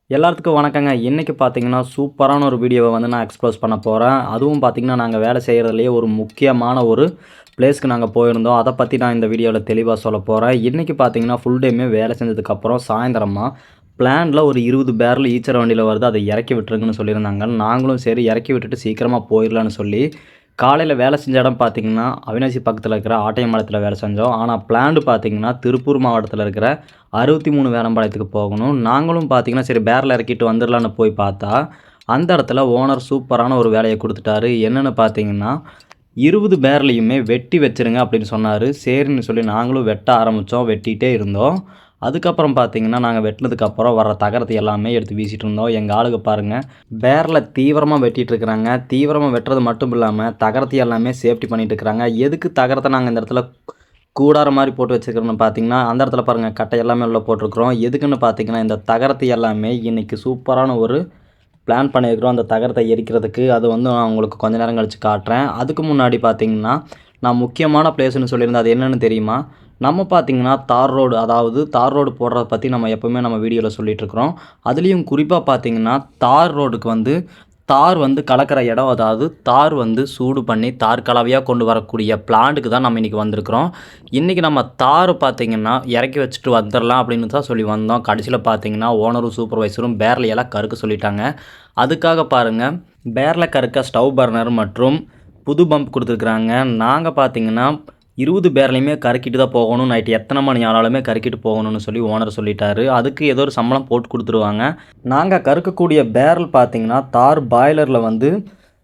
எல்லாத்துக்கும் வணக்கங்க. இன்னைக்கு பார்த்தீங்கன்னா, சூப்பரான ஒரு வீடியோவ வந்து நான் எக்ஸ்போஸ் பண்ண போறேன். அதுவும் பார்த்தீங்கன்னா, நாங்க வேலை செய்றதுலயே ஒரு முக்கியமான ஒரு பிளேஸ்க்கு நாங்க போயிருந்தோம். அத பத்தி நான் இந்த வீடியோல தெளிவா சொல்லப் போறேன். இன்னைக்கு பார்த்தீங்கன்னா, ஃபுல் டேயுமே வேலை செஞ்சதுக்கப்புறம் சாயந்தரமா பிளான்ல ஒரு 20 பேரல் ஈச்சர் வண்டியில வருது. அத இறக்கி விட்டுருங்கன்னு சொல்லியிருந்தாங்க. நாங்களும் சரி இறக்கி விட்டுட்டு சீக்கிரமா போயிரலான்னு சொல்லி, காலையில வேலை செஞ்ச இடம் பார்த்தீங்கன்னா, அவினாசி பக்கத்துல இருக்கிற ஆட்டையம்பாளையத்துல வேலை செஞ்சோம். ஆனா பிளான்டு பார்த்தீங்கன்னா, திருப்பூர் மாவட்டத்துல இருக்கிற 63 வேலம்பாளையத்துக்கு போகணும். நாங்களும் பார்த்தீங்கன்னா, சரி பேரல் இறக்கிட்டு வந்துரலான்னு போய் பார்த்தா, அந்த இடத்துல ஓனர் சூப்பரான ஒரு வேலைய குடுத்துட்டாரு. என்னன்னு பார்த்தீங்கன்னா, 20 பேரலையுமே வெட்டி வச்சுருங்க அப்படின்னு சொன்னாரு. சரின்னு சொல்லி நாங்களும் வெட்ட ஆரம்பிச்சோம். வெட்டிட்டே இருந்தோம். அதுக்கப்புறம் பார்த்தீங்கன்னா, நாங்க வெட்டுனதுக்கப்புறம் வர்ற தகரத்த எல்லாமே எடுத்து வீசிட்டு இருந்தோம். எங்க ஆளுங்க பாருங்க, பேரல தீவிரமா வெட்டிட்டு இருக்கிறாங்க. தீவிரமா வெட்டுறது மட்டும் இல்லாம, தகரத்தையும் எல்லாமே சேஃப்டி பண்ணிட்டு இருக்கிறாங்க. எதுக்கு தகரத்த நாங்க இந்த இடத்துல கூடாரம் மாரி போட்டு வச்சுருக்கிறோம்னு பார்த்தீங்கன்னா, அந்த இடத்துல பாருங்க கட்டை எல்லாமே உள்ள போட்டிருக்கிறோம். எதுக்குன்னு பார்த்தீங்கன்னா, இந்த தகரத்தை எல்லாமே இன்னைக்கு சூப்பரான ஒரு பிளான் பண்ணியிருக்கிறோம். அந்த தகரத்த எரிக்கிறதுக்கு. அது வந்து நான் உங்களுக்கு கொஞ்ச நேரம் கழிச்சு காட்டுறேன். அதுக்கு முன்னாடி பார்த்தீங்கன்னா, நான் முக்கியமான பிளேஸ்ன்னு சொல்லியிருந்தேன். அது என்னன்னு தெரியுமா? நம்ம பார்த்தீங்கன்னா, தார் ரோடு அதாவது தார் ரோடு போடுறத பத்தி நம்ம எப்பவுமே நம்ம வீடியோல சொல்லிட்டுருக்கிறோம். அதுலயும் குறிப்பா பார்த்தீங்கன்னா, தார் ரோடுக்கு வந்து தார் வந்து கலக்கிற இடம், அதாவது தார் வந்து சூடு பண்ணி தார் கலவையா கொண்டு வரக்கூடிய பிளான்ட்டுக்கு தான் நம்ம இன்னைக்கு வந்திருக்கிறோம். இன்னைக்கு நம்ம தார் பார்த்தீங்கன்னா, இறக்கி வச்சுட்டு வந்துரலாம் அப்படின்னு தான் சொல்லி வந்தோம். கடைசியில பார்த்தீங்கன்னா, ஓனரும் சூப்பர்வைசரும் பேரல எல்லாம் கறுக்க சொல்லிட்டாங்க. அதுக்காக பாருங்க, பேரல கறுக்க ஸ்டவ் பர்னர் மற்றும் புது பம்ப் குடுத்துருக்காங்க. நாங்க பார்த்தீங்கன்னா, 20 பேரலையுமே கறக்கிட்டு தான் போகணும். நைட் எத்தனை மணி ஆனாலுமே கறக்கிட்டு போகணும்னு சொல்லி ஓனர் சொல்லிட்டாரு. அதுக்கு ஏதோ ஒரு சம்பளம் போட்டு குடுத்துருவாங்க. நாங்க கறக்கக்கூடிய பேரல் பார்த்தீங்கன்னா, தார் பாய்லர்ல வந்து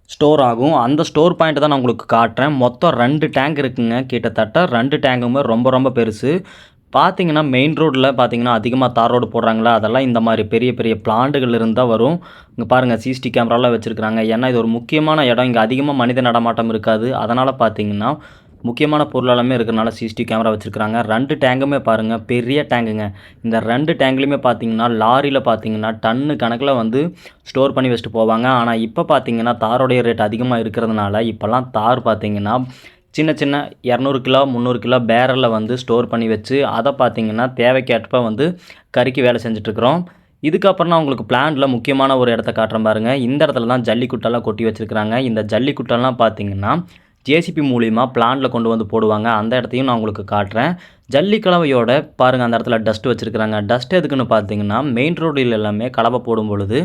ஸ்டோர் ஆகும். அந்த ஸ்டோர் பாயிண்ட் தான் நான் உங்களுக்கு காட்டுறேன். மொத்தம் 2 டேங்க் இருக்குங்க. கிட்டத்தட்ட 2 டேங்குமே ரொம்ப ரொம்ப பெருசு. பார்த்தீங்கன்னா, மெயின் ரோட்ல பார்த்தீங்கன்னா, அதிகமா தார் ரோடு போடுறாங்களா, அதெல்லாம் இந்த மாரி பெரிய பெரிய பிளான்ட்டுகள் இருந்து தான் வரும். இங்க பாருங்க சிசிடிவி கேமராலாம் வச்சிருக்காங்க. ஏன்னா, இது ஒரு முக்கியமான இடம். இங்க அதிகமா மனித நடமாட்டம் இருக்காது. அதனால பார்த்தீங்கன்னா, முக்கியமான பொருள் எல்லாமே இருக்கிறனால சிசிடிவி கேமரா வச்சிருக்காங்க. 2 டேங்குமே பாருங்க பெரிய டேங்குங்க. இந்த 2 டேங்க்லயுமே பார்த்தீங்கன்னா, லாரியில பார்த்தீங்கன்னா, டன்னு கணக்குல வந்து ஸ்டோர் பண்ணி வச்சுட்டு போவாங்க. ஆனா, இப்ப பார்த்தீங்கன்னா, தாரோடைய ரேட் அதிகமா இருக்கிறதுனால, இப்பலாம் தார் பார்த்தீங்கன்னா, சின்ன சின்ன 200 கிலோ, 300 கிலோ பேரல்ல வந்து ஸ்டோர் பண்ணி வச்சு, அத பார்த்தீங்கன்னா, தேவைக்கேற்ப வந்து கறிக்கு வேலை செஞ்சுட்டுருக்கிறோம். இதுக்கப்புறம் நான் உங்களுக்கு பிளான்ட்ல முக்கியமான ஒரு இடத்த காட்டுறேன் பாருங்க. இந்த இடத்துல தான் ஜல்லிக்குட்டெல்லாம் கொட்டி வச்சிருக்கிறாங்க. இந்த ஜல்லிக்குட்டெல்லாம் பார்த்தீங்கன்னா, ஜேசிபி மூலியமா பிளான்ட்ல கொண்டு வந்து போடுவாங்க. அந்த இடத்தையும் நான் உங்களுக்கு காட்டுறேன். ஜல்லி கலவையோட பாருங்க அந்த இடத்துல டஸ்ட் வச்சிருக்கிறாங்க. டஸ்ட் எதுக்குன்னு பார்த்தீங்கன்னா, மெயின் ரோடுல எல்லாமே கலவை போடும் பொழுது,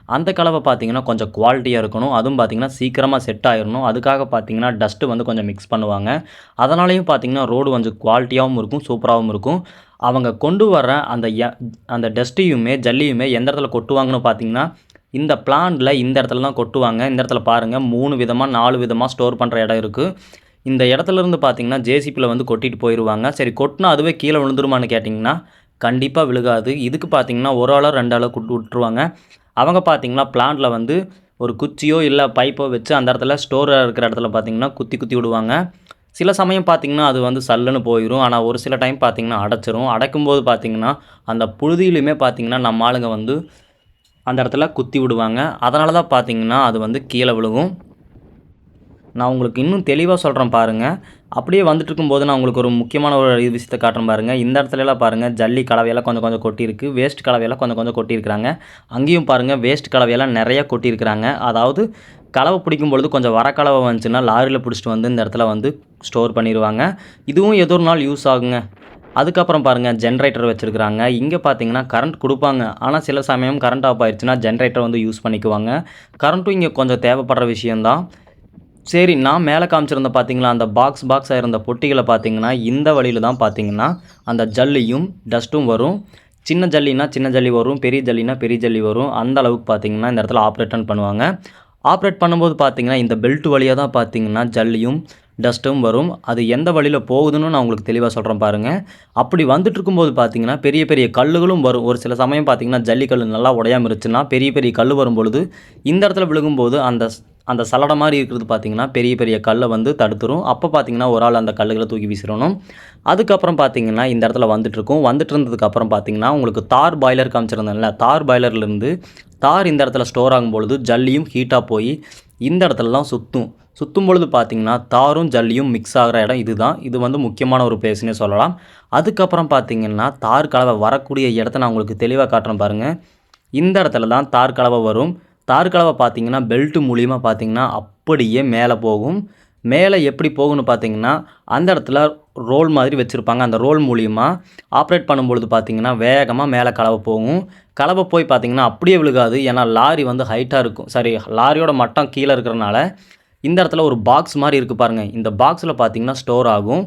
அந்த கலவை பார்த்தீங்கன்னா, கொஞ்சம் குவாலிட்டியா இருக்கணும். அதுவும் பார்த்தீங்கன்னா, சீக்கிரமா செட் ஆயிரணும். அதுக்காக பார்த்தீங்கன்னா, டஸ்ட் வந்து கொஞ்சம் மிக்ஸ் பண்ணுவாங்க. அதனாலேயும் பார்த்தீங்கன்னா, ரோடு கொஞ்சம் குவாலிட்டியாவும் இருக்கும், சூப்பராவும் இருக்கும். அவங்க கொண்டு வர அந்த டஸ்ட்டையுமே, ஜல்லியுமே எந்த இடத்துல கொட்டுவாங்கன்னு பார்த்தீங்கன்னா, இந்த பிளான்ட்ல இந்த இடத்துல தான் கொட்டுவாங்க. இந்த இடத்துல பாருங்க 3 விதமா, 4 விதமா ஸ்டோர் பண்ற இடம் இருக்கு. இந்த இடத்துலருந்து பார்த்தீங்கன்னா, ஜேசிபில வந்து கொட்டிட்டு போயிருவாங்க. சரி கொட்டுனா அதுவே கீழ விழுந்துருமான்னு கேட்டிங்கன்னா, கண்டிப்பா விழுகாது. இதுக்கு பார்த்தீங்கன்னா, 1 ஆளோ 2 ஆளோ விட்டுருவாங்க. அவங்க பார்த்தீங்கன்னா, பிளான்ட்ல வந்து ஒரு குச்சியோ, இல்ல பைப்போ வச்சு அந்த இடத்துல ஸ்டோரா இருக்கிற இடத்துல பார்த்தீங்கன்னா, குத்தி குத்தி விடுவாங்க. சில சமயம் பார்த்தீங்கன்னா, அது வந்து சல்லுன்னு போயிரும். ஆனா, ஒரு சில டைம் பார்த்தீங்கன்னா அடைச்சிரும். அடைக்கும்போது பார்த்தீங்கன்னா, அந்த புழுதியிலுமே பார்த்தீங்கன்னா, நம்ம ஆளுங்க வந்து அந்த இடத்துல குத்தி விடுவாங்க. அதனால தான் பார்த்தீங்கன்னா, அது வந்து கீழ விழுகும். நான் உங்களுக்கு இன்னும் தெளிவா சொல்றேன் பாருங்க. அப்படியே வந்துட்டுருக்கும்போது நான் உங்களுக்கு ஒரு முக்கியமான ஒரு விஷயத்த காட்டுறேன் பாருங்க. இந்த இடத்துலலாம் பாருங்க ஜல்லி கலவையெல்லாம் கொஞ்சம் கொஞ்சம் கொட்டியிருக்கு. வேஸ்ட் கலவையெல்லாம் கொஞ்சம் கொஞ்சம் கொட்டியிருக்கிறாங்க. அங்கேயும் பாருங்க வேஸ்ட் கலவையெல்லாம் நெறைய கொட்டியிருக்கிறாங்க. அதாவது கலவை பிடிக்கும்பொழுது கொஞ்சம் வர கலவை வந்துச்சுன்னா, லாரியில பிடிச்சிட்டு வந்து இந்த இடத்துல வந்து ஸ்டோர் பண்ணிருவாங்க. இதுவும் ஏதோ ஒரு நாள் யூஸ் ஆகுங்க. அதுக்கப்புறம் பாருங்க ஜெனரேட்டர் வச்சிருக்கிறாங்க. இங்க பார்த்தீங்கன்னா, கரண்ட் குடுப்பாங்க. ஆனா சில சமயம் கரண்ட் ஆஃப் ஆயிருச்சுன்னா, ஜெனரேட்டர் வந்து யூஸ் பண்ணிக்குவாங்க. கரண்ட்டும் இங்க கொஞ்சம் தேவைப்படுற விஷயம் தான். சரி, நான் மேல காமிச்சிருந்தேன் பார்த்தீங்களா, அந்த பாக்ஸா இருந்த பொட்டிகள பார்த்தீங்கன்னா, இந்த வழியில தான் பார்த்தீங்கன்னா, அந்த ஜல்லியும், டஸ்ட்டும் வரும். சின்ன ஜல்லினா சின்ன ஜல்லி வரும். பெரிய ஜல்லினா பெரிய ஜல்லி வரும். அந்த அளவுக்கு பார்த்தீங்கன்னா, இந்த இடத்துல ஆப்ரேட்டும் பண்ணுவாங்க. ஆப்ரேட் பண்ணும்போது பார்த்தீங்கன்னா, இந்த பெல்ட் வழியா தான் பார்த்தீங்கன்னா, ஜல்லியும், டஸ்ட்டும் வரும். அது எந்த வழியில போகுதுன்னு நான் உங்களுக்கு தெளிவா சொல்றேன் பாருங்க. அப்படி வந்துட்டுருக்கும்போது பார்த்தீங்கன்னா, பெரிய பெரிய கல்லுகளும் வரும். ஒரு சில சமயம் பார்த்தீங்கன்னா, ஜல்லிக்கல்லு நல்லா உடையாம இருந்துச்சுன்னா, பெரிய பெரிய கல்லு வரும்பொழுது, இந்த இடத்துல விழுகும்போது அந்த சல்லடை மாரி இருக்கிறது பார்த்தீங்கன்னா, பெரிய பெரிய கல்ல வந்து தடுத்துரும். அப்போ பார்த்தீங்கன்னா, ஒரு ஆள் அந்த கல்லுகள தூக்கி வீசிறணும். அதுக்கப்புறம் பார்த்தீங்கன்னா, இந்த இடத்துல வந்துட்டுருக்கும். வந்துட்டு இருந்ததுக்கப்புறம் பார்த்தீங்கன்னா, உங்களுக்கு தார் பாய்லர் காமிச்சிருந்தேன்ல, தார் பாய்லர்லேருந்து தார் இந்த இடத்துல ஸ்டோர் ஆகும்பொழுது, ஜல்லியும் ஹீட்டா போய் இந்த இடத்துலலாம் சுத்தும். சுத்தும் பொழுது பார்த்தீங்கன்னா, தாரும் ஜல்லியும் மிக்ஸ் ஆகுற இடம் இதுதான். இது வந்து முக்கியமான ஒரு பிளேஸ்ன்னே சொல்லலாம். அதுக்கப்புறம் பார்த்தீங்கன்னா, தார் கலவை வரக்கூடிய இடத்த நான் உங்களுக்கு தெளிவா காட்டுறேன் பாருங்க. இந்த இடத்துல தான் தார் கலவை வரும். தார் கலவை பார்த்தீங்கன்னா பெல்ட் மூலியமா பார்த்தீங்கன்னா அப்படியே மேலே போகும். மேலே எப்படி போகும்னு பார்த்தீங்கன்னா அந்த இடத்துல ரோல் மாதிரி வச்சுருப்பாங்க. அந்த ரோல் மூலியமா ஆப்ரேட் பண்ணும்பொழுது பார்த்தீங்கன்னா வேகமாக மேலே கலவை போகும். கலவை போய் பார்த்தீங்கன்னா அப்படியே விழுகாது. ஏன்னா லாரி வந்து ஹைட்டாக இருக்கும். சாரி, லாரியோட மட்டம் கீழே இருக்கிறனால இந்த இடத்துல ஒரு பாக்ஸ் மாதிரி இருக்குது பாருங்கள். இந்த பாக்ஸில் பார்த்தீங்கன்னா ஸ்டோர் ஆகும்.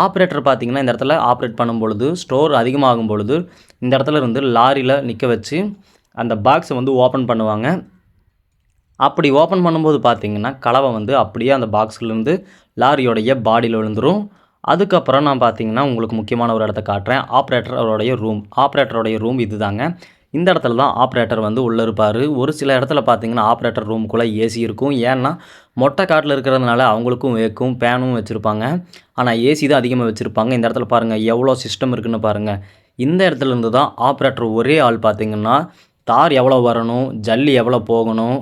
ஆப்ரேட்டர் பார்த்தீங்கன்னா இந்த இடத்துல ஆப்ரேட் பண்ணும்பொழுது ஸ்டோர் அதிகமாகும் பொழுது இந்த இடத்துல இருந்து லாரியில் நிற்க வச்சு அந்த பாக்ஸை வந்து ஓப்பன் பண்ணுவாங்க. அப்படி ஓப்பன் பண்ணும்போது பார்த்தீங்கன்னா கலவை வந்து அப்படியே அந்த பாக்ஸ்லேருந்து லாரியோடைய பாடியில் விழுந்துரும். அதுக்கப்புறம் நான் பார்த்தீங்கன்னா உங்களுக்கு முக்கியமான ஒரு இடத்த காட்டுறேன். ஆப்ரேட்டருடைய ரூம் இது தாங்க. இந்த இடத்துல தான் ஆப்ரேட்டர் வந்து உள்ளே இருப்பார். ஒரு சில இடத்துல பார்த்தீங்கன்னா ஆப்ரேட்டர் ரூமுக்குள்ளே ஏசி இருக்கும். ஏன்னா மொட்டை காட்டில் இருக்கிறதுனால அவங்களுக்கும் வேக்கும், ஃபேனும் வச்சுருப்பாங்க. ஆனால் ஏசி தான் அதிகமாக வச்சுருப்பாங்க. இந்த இடத்துல பாருங்கள் எவ்வளோ சிஸ்டம் இருக்குதுன்னு பாருங்கள். இந்த இடத்துலேருந்து தான் ஆப்ரேட்டர் ஒரே ஆள் பார்த்தீங்கன்னா தார் எவ்வளோ வரணும், ஜல்லி எவ்வளோ போகணும்,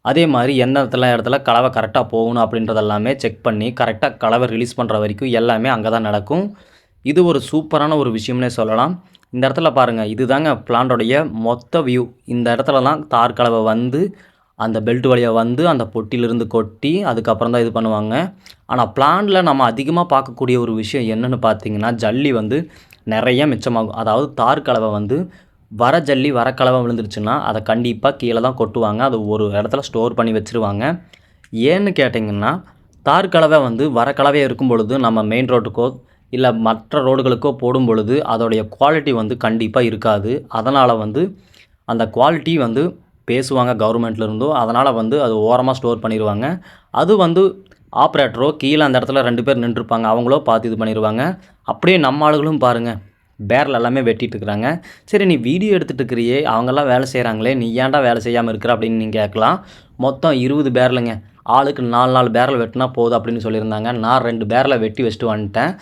அதே மாதிரி எந்த இடத்துல கலவை கரெக்டாக போகணும் அப்படின்றதெல்லாமே செக் பண்ணி கரெக்டாக கலவை ரிலீஸ் பண்ணுற வரைக்கும் எல்லாமே அங்கே தான் நடக்கும். இது ஒரு சூப்பரான ஒரு விஷயம்னே சொல்லலாம். இந்த இடத்துல பாருங்கள், இது தாங்க பிளான்டோடைய மொத்த வியூ. இந்த இடத்துல தான் தார் கலவை வந்து அந்த பெல்ட் வழியாக வந்து அந்த பொட்டியிலிருந்து கொட்டி அதுக்கப்புறம் தான் இது பண்ணுவாங்க. ஆனால் பிளான்ட்டில் நம்ம அதிகமாக பார்க்கக்கூடிய ஒரு விஷயம் என்னென்னு பார்த்தீங்கன்னா ஜல்லி வந்து நிறைய மிச்சமாகும். அதாவது தார் கலவை வந்து வர ஜல்லி வர கலவை விழுந்துருச்சுன்னா அதை கண்டிப்பாக கீழே தான் கொட்டுவாங்க. அது ஒரு இடத்துல ஸ்டோர் பண்ணி வச்சுருவாங்க. ஏன்னு கேட்டிங்கன்னா தார் கலவை வந்து வர கலவையாக இருக்கும் பொழுது நம்ம மெயின் ரோட்டுக்கோ இல்லை மற்ற ரோடுகளுக்கோ போடும் பொழுது அதோடைய குவாலிட்டி வந்து கண்டிப்பாக இருக்காது. அதனால் வந்து அந்த குவாலிட்டி வந்து பேசுவாங்க கவர்மெண்ட்லேருந்தோ. அதனால் வந்து அது ஓரமாக ஸ்டோர் பண்ணிடுவாங்க. அது வந்து ஆப்ரேட்டரோ கீழே அந்த இடத்துல 2 பேர் நின்றுருப்பாங்க, அவங்களோ பார்த்து இது பண்ணிடுவாங்க. அப்படியே நம்ம ஆளுகளும் பாருங்கள் பேரல் எல்லாமே வெட்டிட்டு இருக்கிறாங்க. சரி, நீ வீடியோ எடுத்துகிட்டு இருக்கிறியே, அவங்கெல்லாம் வேலை செய்கிறாங்களே, நீ ஏன்டா வேலை செய்யாமல் இருக்கிற அப்படின்னு நீங்கள் கேட்கலாம். மொத்தம் 20 பேரலுங்க. ஆளுக்கு 4 பேரல் வெட்டினா போதும் அப்படின்னு சொல்லியிருந்தாங்க. நான் 2 பேரலை வெட்டி வச்சுட்டு வந்துட்டேன்.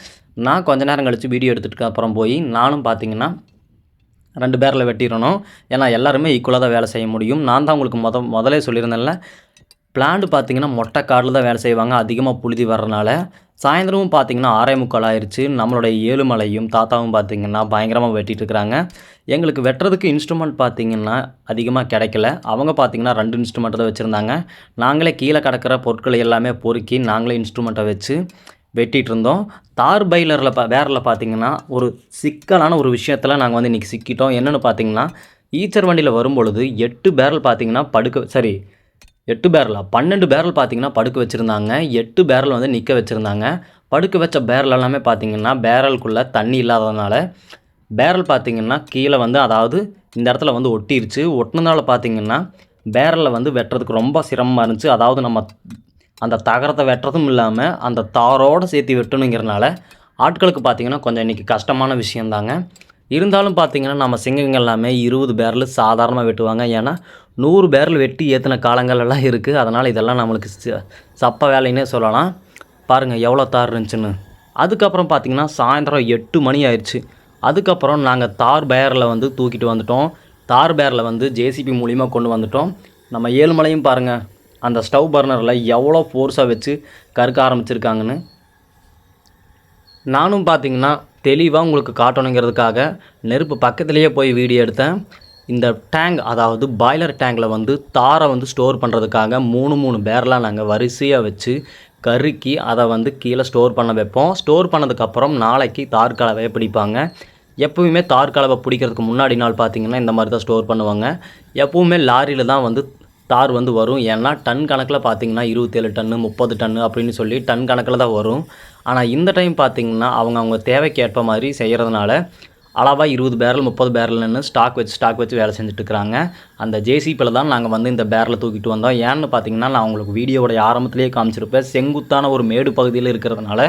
நான் கொஞ்ச நேரம் கழித்து வீடியோ எடுத்துகிட்டு அப்புறம் போய் நானும் பார்த்தீங்கன்னா 2 பேரலை வெட்டிடணும். ஏன்னா எல்லாருமே ஈக்குவலாக தான் வேலை செய்ய முடியும். நான் தான் உங்களுக்கு முதலே சொல்லியிருந்தேன்ல, பிளான்ட் பார்த்தீங்கன்னா மொட்டை காடில் தான் வேலை செய்வாங்க. அதிகமாக புழுதி வர்றனால சாயந்தரமும் பார்த்தீங்கன்னா 6:45 ஆயிடுச்சு. நம்மளுடைய ஏழுமலையும் தாத்தாவும் பார்த்தீங்கன்னா பயங்கரமாக வெட்டிட்டு இருக்கிறாங்க. எங்களுக்கு வெட்டுறதுக்கு இன்ஸ்ட்ருமெண்ட் பார்த்தீங்கன்னா அதிகமாக கிடைக்கல. அவங்க பார்த்தீங்கன்னா 2 இன்ஸ்ட்ருமெண்ட்டை தான் வச்சுருந்தாங்க. நாங்களே கீழே கிடக்கிற பொருட்களை எல்லாமே பொறுக்கி நாங்களே இன்ஸ்ட்ருமெண்ட்டை வச்சு வெட்டிகிட்டு இருந்தோம். தார் பைலரில் பேரில் பார்த்தீங்கன்னா ஒரு சிக்கலான ஒரு விஷயத்தில் நாங்கள் வந்து இன்றைக்கி சிக்கிட்டோம். என்னென்னு பார்த்தீங்கன்னா ஈச்சர் வண்டியில் வரும்பொழுது 8 பேரல் பார்த்தீங்கன்னா 8 பேரலா 12 பேரல் பார்த்தீங்கன்னா படுக்க வச்சுருந்தாங்க. 8 பேரல் வந்து நிற்க வச்சுருந்தாங்க. படுக்க வச்ச பேரல் எல்லாமே பார்த்தீங்கன்னா பேரலுக்குள்ளே தண்ணி இல்லாததுனால பேரல் பார்த்தீங்கன்னா கீழே வந்து அதாவது இந்த இடத்துல வந்து ஒட்டிருச்சு. ஒட்டினதுனால பார்த்தீங்கன்னா பேரலில் வந்து வெட்டுறதுக்கு ரொம்ப சிரமமாக இருந்துச்சு. அதாவது நம்ம அந்த தகரத்தை வெட்டுறதும் இல்லாமல் அந்த தாரோடு சேர்த்து வெட்டணுங்கிறனால ஆட்களுக்கு பார்த்தீங்கன்னா கொஞ்சம் இன்றைக்கி கஷ்டமான விஷயந்தாங்க. இருந்தாலும் பார்த்தீங்கன்னா நம்ம சிங்கங்கள் எல்லாமே 20 பேரல் சாதாரணமாக வெட்டுவாங்க. ஏன்னா 100 பேரல் வெட்டி ஏற்றின காலங்களெல்லாம் இருக்குது. அதனால் இதெல்லாம் நம்மளுக்கு சப்ப வேலைன்னே சொல்லலாம். பாருங்கள் எவ்வளோ தார் இருந்துச்சுன்னு. அதுக்கப்புறம் பார்த்திங்கன்னா சாயந்தரம் 8 மணி ஆயிடுச்சு. அதுக்கப்புறம் நாங்கள் தார் பேரில் வந்து தூக்கிட்டு வந்துட்டோம். தார் பேரில் வந்து ஜேசிபி மூலிமா கொண்டு வந்துட்டோம். நம்ம ஏழுமலையும் பாருங்கள் அந்த ஸ்டவ் பர்னரில் எவ்வளோ ஃபோர்ஸாக வச்சு கறுக்க ஆரம்பிச்சிருக்காங்கன்னு. நானும் பார்த்திங்கன்னா தெளிவாக உங்களுக்கு காட்டணுங்கிறதுக்காக நெருப்பு பக்கத்துலேயே போய் வீடியோ எடுத்தேன். இந்த டேங்க் அதாவது பாய்லர் டேங்கில் வந்து தாரை வந்து ஸ்டோர் பண்ணுறதுக்காக 3 பேரெலாம் நாங்கள் வரிசையாக வச்சு கருக்கி அதை வந்து கீழே ஸ்டோர் பண்ண வைப்போம். ஸ்டோர் பண்ணதுக்கப்புறம் நாளைக்கு தார் கலவையை பிடிப்பாங்க. எப்போவுமே தார் கலவை பிடிக்கிறதுக்கு முன்னாடி நாள் பார்த்திங்கன்னா இந்த மாதிரி தான் ஸ்டோர் பண்ணுவாங்க. எப்போவுமே லாரியில் தான் வந்து தார் வந்து வரும். ஏன்னா டன் கணக்கில் பார்த்திங்கன்னா 27 டன்னு 30 டன்னு அப்படின்னு சொல்லி டன் கணக்கில் தான் வரும். ஆனால் இந்த டைம் பார்த்திங்கன்னா அவங்க தேவைக்கு ஏற்ப மாதிரி செய்கிறதுனால அளவாக 20 பேரல் 30 பேரல்னு ஸ்டாக் வச்சு வேலை செஞ்சுட்ருக்குறாங்க. அந்த ஜேசிபியில் தான் நாங்கள் வந்து இந்த பேரலை தூக்கிட்டு வந்தோம். ஏன்னு பார்த்திங்கன்னா நான் உங்களுக்கு வீடியோவோடைய ஆரம்பத்திலேயே காமிச்சிருப்பேன். செங்குத்தான ஒரு மேடு பகுதியில் இருக்கிறதுனால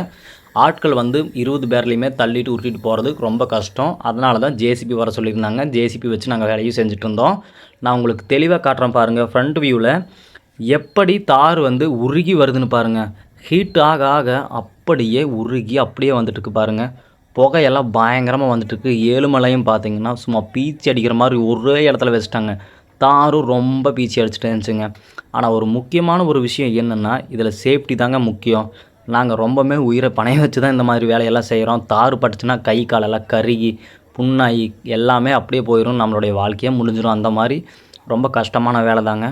ஆட்கள் வந்து 20 பேரலையுமே தள்ளிட்டு உருட்டிட்டு போகிறதுக்கு ரொம்ப கஷ்டம். அதனால தான் ஜேசிபி வர சொல்லியிருந்தாங்க. ஜேசிபி வச்சு நாங்கள் வேலையும் செஞ்சுட்டு இருந்தோம். நான் உங்களுக்கு தெளிவாக காட்டுறேன் பாருங்கள். ஃப்ரண்ட் வியூவில் எப்படி தார் வந்து உருகி வருதுன்னு பாருங்கள். ஹீட் ஆக ஆக அப்படியே உருகி அப்படியே வந்துட்டுருக்கு பாருங்கள். புகையெல்லாம் பயங்கரமாக வந்துட்டுருக்கு. ஏழுமலையும் பார்த்திங்கன்னா சும்மா பீச்சி அடிக்கிற மாதிரி ஒரே இடத்துல வச்சுட்டாங்க. தாரும் ரொம்ப பீச்சி அடிச்சுட்டு இருந்துச்சுங்க. ஆனால் ஒரு முக்கியமான ஒரு விஷயம் என்னென்னா இதில் சேஃப்டி தாங்க முக்கியம். நாங்கள் ரொம்பவுமே உயிரை பணைய வச்சு தான் இந்த மாதிரி வேலையெல்லாம் செய்கிறோம். தார் பட்டுச்சுன்னா கை காலெல்லாம் கருகி புண்ணாகி எல்லாமே அப்படியே போயிடும், நம்மளுடைய வாழ்க்கையே முடிஞ்சிடும். அந்த மாதிரி ரொம்ப கஷ்டமான வேலை தாங்க.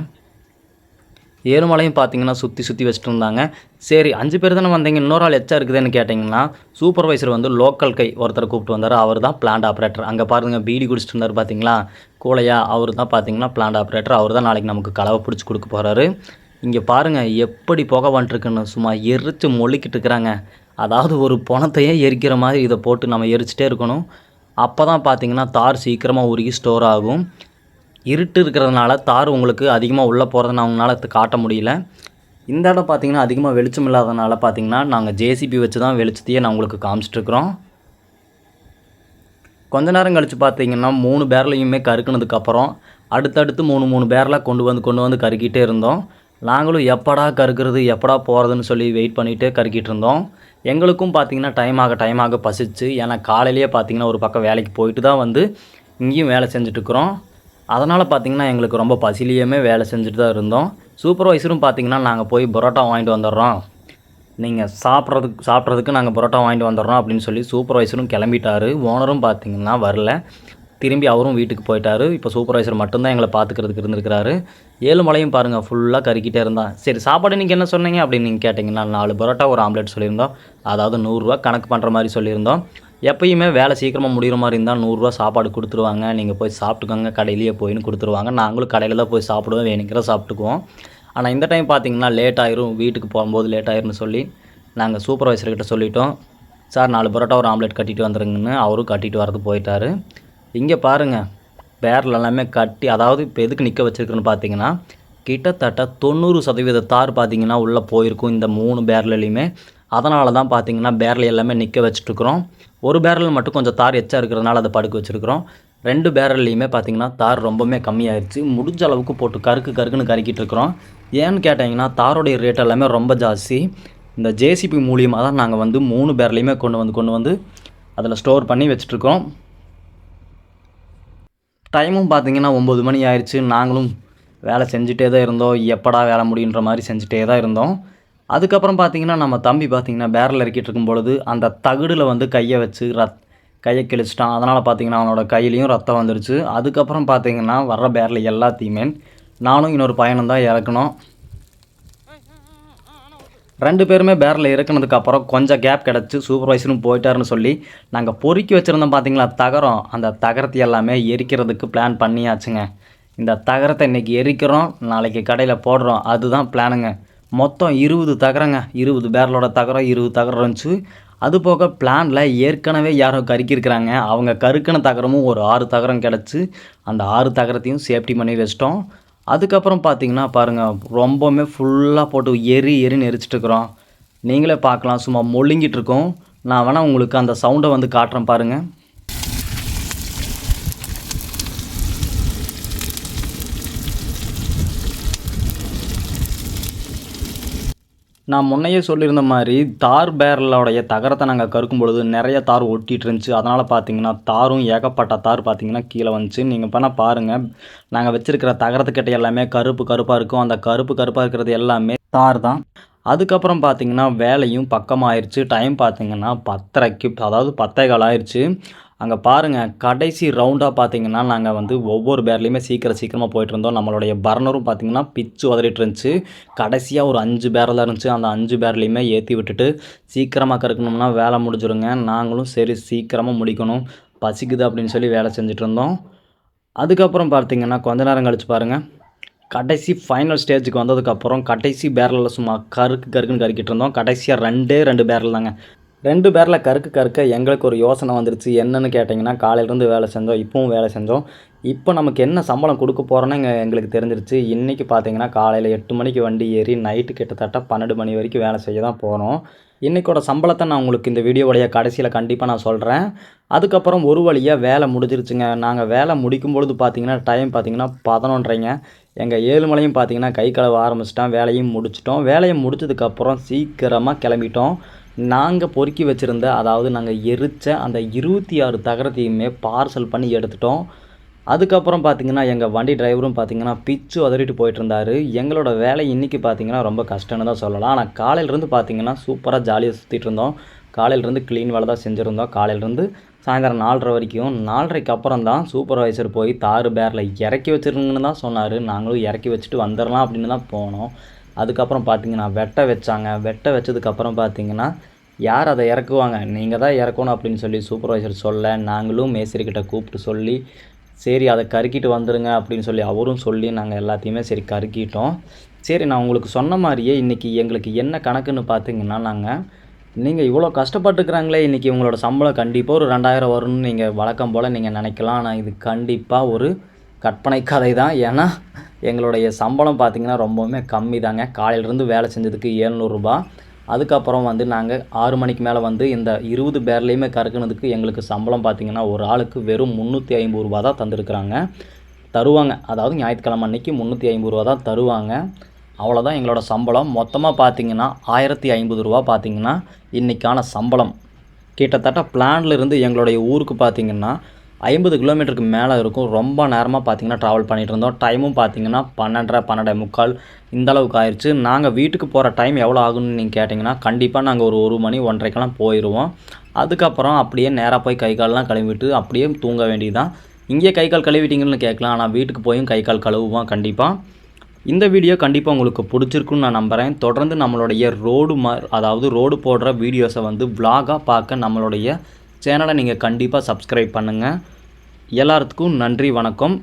ஏழுமலையும் பார்த்தீங்கன்னா சுற்றி சுற்றி வச்சுட்டு இருந்தாங்க. சரி 5 பேர் தானே வந்தீங்க, இன்னொரு ஆள் எச்சா இருக்குதுன்னு கேட்டிங்கன்னா, சூப்பர்வைசர் வந்து லோக்கல் கை ஒருத்தரை கூப்பிட்டு வந்தார். அவர் தான் பிளான்ட் ஆப்ரேட்டர். அங்கே பாருங்கள் பீடி குடிச்சிட்டு இருந்தார் பார்த்தீங்களா கூலையா, அவர் தான் பார்த்தீங்கன்னா பிளான்ட் ஆப்ரேட்டர். அவர் தான் நாளைக்கு நமக்கு கலவை பிடிச்சி கொடுக்க போகிறாரு. இங்கே பாருங்கள் எப்படி புகை வந்துட்டுருக்குன்னு, சும்மா எரித்து மொழிக்கிட்டு இருக்கிறாங்க. அதாவது ஒரு பணத்தையே எரிக்கிற மாதிரி இதை போட்டு நம்ம எரிச்சிட்டே இருக்கணும். அப்போ தான் பார்த்தீங்கன்னா தார் சீக்கிரமாக உருகி ஸ்டோர் ஆகும். இருட்டு இருக்கிறதுனால தார் உங்களுக்கு அதிகமாக உள்ளே போகிறத அவங்களால காட்ட முடியல. இந்த இடம் பார்த்திங்கன்னா அதிகமாக வெளிச்சம் இல்லாதனால பார்த்திங்கன்னா நாங்கள் ஜேசிபி வச்சு தான் வெளிச்சத்தையே நான் உங்களுக்கு காமிச்சிட்ருக்குறோம். கொஞ்ச நேரம் கழித்து பார்த்திங்கன்னா 3 பேரலையுமே கருக்குனதுக்கப்புறம் அடுத்தடுத்து 3 பேரலாக கொண்டு வந்து கருக்கிட்டே இருந்தோம். நாங்களும் எப்படா கருக்கிறது எப்படா போகிறதுன்னு சொல்லி வெயிட் பண்ணிகிட்டே கருக்கிட்டு இருந்தோம். எங்களுக்கும் பார்த்திங்கன்னா டைம் ஆக பசிச்சு. ஏன்னா காலையிலேயே பார்த்திங்கன்னா ஒரு பக்கம் வேலைக்கு போயிட்டு தான் வந்து இங்கேயும் வேலை செஞ்சுட்ருக்குறோம். அதனால் பார்த்திங்கன்னா எங்களுக்கு ரொம்ப பசிலேயுமே வேலை செஞ்சுட்டு தான் இருந்தோம். சூப்பர்வைசரும் பார்த்திங்கன்னா நாங்கள் போய் பரோட்டா வாங்கிட்டு வந்துடுறோம், நீங்கள் சாப்பிட்றதுக்கு நாங்கள் பரோட்டா வாங்கிட்டு வந்துடுறோம் அப்படின்னு சொல்லி சூப்பர்வைசரும் கிளம்பிட்டார். ஓனரும் பார்த்திங்கன்னா வரல, திரும்பி அவரும் வீட்டுக்கு போயிட்டார். இப்போ சூப்பர்வைசர் மட்டும்தான் எங்களை பார்த்துக்கிறதுக்கு இருந்திருக்கிறாரு. ஏழுமலையும் பாருங்கள் ஃபுல்லாக கறிக்கிட்டே இருந்தான். சரி சாப்பாடு நீங்கள் என்ன சொன்னீங்க அப்படின்னு நீங்கள் கேட்டிங்கன்னா 4 பரோட்டா ஒரு ஆம்லேட் சொல்லியிருந்தோம். அதாவது 100 ரூபா கணக்கு பண்ணுற மாதிரி சொல்லியிருந்தோம். எப்பயுமே வேலை சீக்கிரமாக முடிகிற மாதிரி இருந்தால் 100 ரூபா சாப்பாடு கொடுத்துருவாங்க, நீங்கள் போய் சாப்பிட்டுக்கோங்க கடையிலேயே போயின்னு கொடுத்துருவாங்க. நாங்களும் கடையில் தான் போய் சாப்பிடுவோம், வேணுங்கிற சாப்பிட்டுக்குவோம். ஆனால் இந்த டைம் பார்த்திங்கன்னா லேட் ஆயிரும், வீட்டுக்கு போகும்போது லேட் ஆயிரும்னு சொல்லி நாங்கள் சூப்பர்வைசர்கிட்ட சொல்லிட்டோம். சார் 4 பரோட்டா ஒரு ஆம்லேட் கட்டிட்டு வந்துருங்கன்னு. அவரும் கட்டிட்டு வரது போயிட்டார். இங்கே பாருங்கள் பேரில் எல்லாமே கட்டி, அதாவது இப்போ எதுக்கு நிற்க வச்சுருக்குன்னு பார்த்தீங்கன்னா கிட்டத்தட்ட 90% தார் பார்த்திங்கன்னா உள்ளே போயிருக்கும் இந்த 3 பேரலையுமே. அதனால தான் பார்த்திங்கன்னா பேரல் எல்லாமே நிற்க வச்சுட்ருக்குறோம். ஒரு பேரல் மட்டும் கொஞ்சம் தார் எச்சா இருக்கிறதுனால அதை படுக்க வச்சுருக்குறோம். 2 பேரல்லையுமே பார்த்திங்கன்னா தார் ரொம்பவுமே கம்மியாகிடுச்சு. முடிஞ்ச அளவுக்கு போட்டு கருக்குன்னு கருக்கிட்டு இருக்கிறோம். ஏன்னு கேட்டிங்கன்னா தாரோடைய ரேட் எல்லாமே ரொம்ப ஜாஸ்தி. இந்த ஜேசிபி மூலியமாக தான் நாங்கள் வந்து 3 பேரலையுமே கொண்டு வந்து அதில் ஸ்டோர் பண்ணி வச்சுட்ருக்கோம். டைமும் பார்த்திங்கன்னா 9 மணி ஆயிடுச்சு. நாங்களும் வேலை செஞ்சுட்டே தான் இருந்தோம், எப்படா வேலை முடியுன்ற மாதிரி செஞ்சுட்டே தான் இருந்தோம். அதுக்கப்புறம் பார்த்திங்கன்னா நம்ம தம்பி பார்த்திங்கன்னா பேரல் இறக்கிட்டு இருக்கும் பொழுது அந்த தகுடில் வந்து கையை வச்சு கையை கிழிச்சிட்டான். அதனால் பார்த்திங்கன்னா அவனோட கையிலையும் ரத்தம் வந்துடுச்சு. அதுக்கப்புறம் பார்த்திங்கன்னா வர்ற பேரல் எல்லாத்தையுமே நானும் இன்னொரு பையனும் தான் இறக்கணும். 2 பேருமே பேரலில் இறக்குனதுக்கப்புறம் கொஞ்சம் கேப் கிடச்சி சூப்பர்வைசரும் போயிட்டாருன்னு சொல்லி நாங்கள் பொறுக்கி வச்சுருந்தோம் பார்த்திங்களா தகரம், அந்த தகரத்தை எல்லாமே எரிக்கிறதுக்கு பிளான் பண்ணியாச்சுங்க. இந்த தகரத்தை இன்றைக்கி எரிக்கிறோம், நாளைக்கு கடையில் போடுறோம், அதுதான் பிளானுங்க. மொத்தம் 20 தகரங்க, 20 பேரலோட தகரம் 20 தகரம் இருந்துச்சு. அது போக பிளானில் ஏற்கனவே யாரோ கருக்கியிருக்கிறாங்க, அவங்க கருக்கின தகரமும் ஒரு 6 தகரம் கிடச்சி அந்த 6 தகரத்தையும் சேஃப்டி பண்ணி வச்சிட்டோம். அதுக்கப்புறம் பார்த்திங்கன்னா பாருங்கள் ரொம்பவுமே ஃபுல்லாக போட்டு எரின்னு எரிச்சிட்ருக்குறோம். நீங்களே பார்க்கலாம், சும்மா மொழுங்கிட்டுருக்கோம். நான் வேணால் உங்களுக்கு அந்த சவுண்டை வந்து காட்டுறேன் பாருங்கள். நான் முன்னையே சொல்லியிருந்த மாதிரி தார் பேரலோடைய தகரத்தை நாங்கள் கறுக்கும் பொழுது நிறைய தார் ஒட்டிகிட்டு இருந்துச்சு. அதனால் பார்த்திங்கன்னா தாரும் ஏகப்பட்ட தார் பார்த்திங்கன்னா கீழே வந்துச்சு. நீங்கள் பண்ணால் பாருங்கள், நாங்கள் வச்சுருக்கிற தகரத்துக்கிட்ட எல்லாமே கருப்பாக இருக்கும். அந்த கருப்பாக இருக்கிறது எல்லாமே தார் தான். அதுக்கப்புறம் பார்த்திங்கன்னா வேலையும் பக்கமாகிடுச்சு. டைம் பார்த்திங்கன்னா 10:30, அதாவது 10:15 ஆயிடுச்சு. அங்கே பாருங்கள் கடைசி ரவுண்டாக பார்த்திங்கன்னா நாங்கள் வந்து ஒவ்வொரு பேர்லேயுமே சீக்கிரமாக போயிட்டுருந்தோம். நம்மளுடைய பர்னரும் பார்த்திங்கன்னா பிச்சு உதறிட்டு இருந்துச்சு. கடைசியாக ஒரு 5 பேரல் இருந்துச்சு. அந்த 5 பேர்லேயுமே ஏற்றி விட்டுட்டு சீக்கிரமாக கறக்கணும்னா வேலை முடிஞ்சிருங்க. நாங்களும் சரி சீக்கிரமாக முடிக்கணும், பசிக்குது அப்படின்னு சொல்லி வேலை செஞ்சுட்டு இருந்தோம். அதுக்கப்புறம் பார்த்திங்கன்னா கொஞ்ச நேரம் கழிச்சு பாருங்கள், கடைசி ஃபைனல் ஸ்டேஜுக்கு வந்ததுக்கப்புறம் கடைசி பேரலில் சும்மா கருக்குன்னு கருக்கிட்டு இருந்தோம். கடைசியாக 2 பேரல் தாங்க. 2 பேரில் கருக்க எங்களுக்கு ஒரு யோசனை வந்துருச்சு. என்னென்னு கேட்டிங்கன்னா காலையிலேருந்து வேலை செஞ்சோம், இப்போவும் வேலை செஞ்சோம். இப்போ நமக்கு என்ன சம்பளம் கொடுக்க போகிறோன்னு எங்களுக்கு தெரிஞ்சிருச்சு. இன்றைக்கி பார்த்திங்கன்னா காலையில் 8 மணிக்கு வண்டி ஏறி நைட்டு கிட்டத்தட்ட 12 மணி வரைக்கும் வேலை செய்ய தான் போகிறோம். இன்றைக்கோட சம்பளத்தை நான் உங்களுக்கு இந்த வீடியோவுடைய கடைசியில் கண்டிப்பாக நான் சொல்கிறேன். அதுக்கப்புறம் ஒரு வழியாக வேலை முடிஞ்சிருச்சுங்க. நாங்கள் வேலை முடிக்கும் பொழுது பார்த்திங்கன்னா டைம் பார்த்திங்கன்னா 11:30ங்க. எங்கள் ஏழுமலையும் பார்த்திங்கன்னா கை கழுவ ஆரம்பிச்சிட்டோம். வேலையும் முடிச்சிட்டோம். வேலையை முடிச்சதுக்கப்புறம் சீக்கிரமாக கிளம்பிட்டோம். நாங்கள் பொறுக்கி வச்சுருந்த, அதாவது நாங்கள் எரித்த அந்த 26 தகரத்தையுமே பார்சல் பண்ணி எடுத்துட்டோம். அதுக்கப்புறம் பார்த்திங்கன்னா எங்கள் வண்டி டிரைவரும் பார்த்திங்கன்னா பிச்சு உதறிட்டு போயிட்டுருந்தார். எங்களோட வேலை இன்றைக்கி பார்த்திங்கன்னா ரொம்ப கஷ்டம்னு தான் சொல்லலாம். ஆனால் காலையிலேருந்து பார்த்திங்கன்னா சூப்பராக ஜாலியாக சுற்றிட்டு இருந்தோம். காலையிலேருந்து க்ளீன் வேலை தான் செஞ்சுருந்தோம். காலையிலேருந்து சாயந்தரம் 4:30 வரைக்கும். 4:30க்கு அப்புறம் தான் சூப்பர்வைசர் போய் தார் பேரில் இறக்கி வச்சிருங்கன்னு தான் சொன்னார். நாங்களும் இறக்கி வச்சுட்டு வந்துடலாம் அப்படின்னு தான் போனோம். அதுக்கப்புறம் பார்த்தீங்கன்னா வெட்ட வச்சாங்க. வெட்ட வச்சதுக்கப்புறம் பார்த்தீங்கன்னா, யார் அதை இறக்குவாங்க, நீங்கள் தான் இறக்கணும் அப்படின்னு சொல்லி சூப்பர்வைசர் சொல்ல, நாங்களும் மேஸ்திரிக்கிட்ட கூப்பிட்டு சொல்லி, சரி அதை கருக்கிட்டு வந்துடுங்க அப்படின்னு சொல்லி அவரும் சொல்லி நாங்கள் எல்லாத்தையுமே சரி கருக்கிட்டோம். சரி நான் உங்களுக்கு சொன்ன மாதிரியே இன்றைக்கி எங்களுக்கு என்ன கணக்குன்னு பார்த்தீங்கன்னா, நீங்கள் இவ்வளோ கஷ்டப்பட்டுக்கிறாங்களே, இன்றைக்கி உங்களோட சம்பளம் கண்டிப்பாக ஒரு 2000 வரும்னு நீங்கள் வழக்கம் போல் நீங்கள் நினைக்கலாம். ஆனால் இது கண்டிப்பாக ஒரு கற்பனை கதை தான். ஏன்னா எங்களுடைய சம்பளம் பார்த்திங்கன்னா ரொம்பவுமே கம்மி தாங்க. காலையிலேருந்து வேலை செஞ்சதுக்கு 700 ரூபா. அதுக்கப்புறம் வந்து நாங்கள் 6 மணிக்கு மேலே வந்து இந்த 20 பேர்லேயுமே கறக்குனதுக்கு எங்களுக்கு சம்பளம் பார்த்திங்கன்னா ஒரு ஆளுக்கு வெறும் 350 ரூபா தான் தருவாங்க. அதாவது ஞாயிற்றுக்கிழமை அன்றைக்கி 350 ரூபா தான் தருவாங்க. அவ்வளோதான் எங்களோட சம்பளம். மொத்தமாக பார்த்திங்கன்னா 1050 ரூபா பார்த்திங்கன்னா இன்றைக்கான சம்பளம். கிட்டத்தட்ட பிளான்லேருந்து எங்களுடைய ஊருக்கு பார்த்திங்கன்னா 50 கிலோமீட்டருக்கு மேலே இருக்கும். ரொம்ப நேரமாக பார்த்திங்கன்னா ட்ராவல் பண்ணிகிட்டு இருந்தோம். டைமும் பார்த்திங்கன்னா 12:30 12:45 இந்தளவுக்கு ஆயிடுச்சு. நாங்கள் வீட்டுக்கு போகிற டைம் எவ்வளோ ஆகுன்னு நீங்கள் கேட்டிங்கன்னா, கண்டிப்பாக நாங்கள் ஒரு 1 மணி 1:30க்கெல்லாம் போயிடுவோம். அதுக்கப்புறம் அப்படியே நேராக போய் கை கால்லாம் கழுவிட்டு அப்படியே தூங்க வேண்டியதுதான். இங்கே கை கால் கழுவிட்டீங்கன்னு கேட்கலாம். ஆனால் வீட்டுக்கு போயும் கை கால் கழுவுவோம் கண்டிப்பாக. இந்த வீடியோ கண்டிப்பாக உங்களுக்கு பிடிச்சிருக்குன்னு நான் நம்புகிறேன். தொடர்ந்து நம்மளுடைய அதாவது ரோடு போடுற வீடியோஸை வந்து விலாகாக பார்க்க நம்மளுடைய சேனலை நீங்கள் கண்டிப்பாக சப்ஸ்கிரைப் பண்ணுங்கள். எல்லாத்துக்கும் நன்றி, வணக்கம்.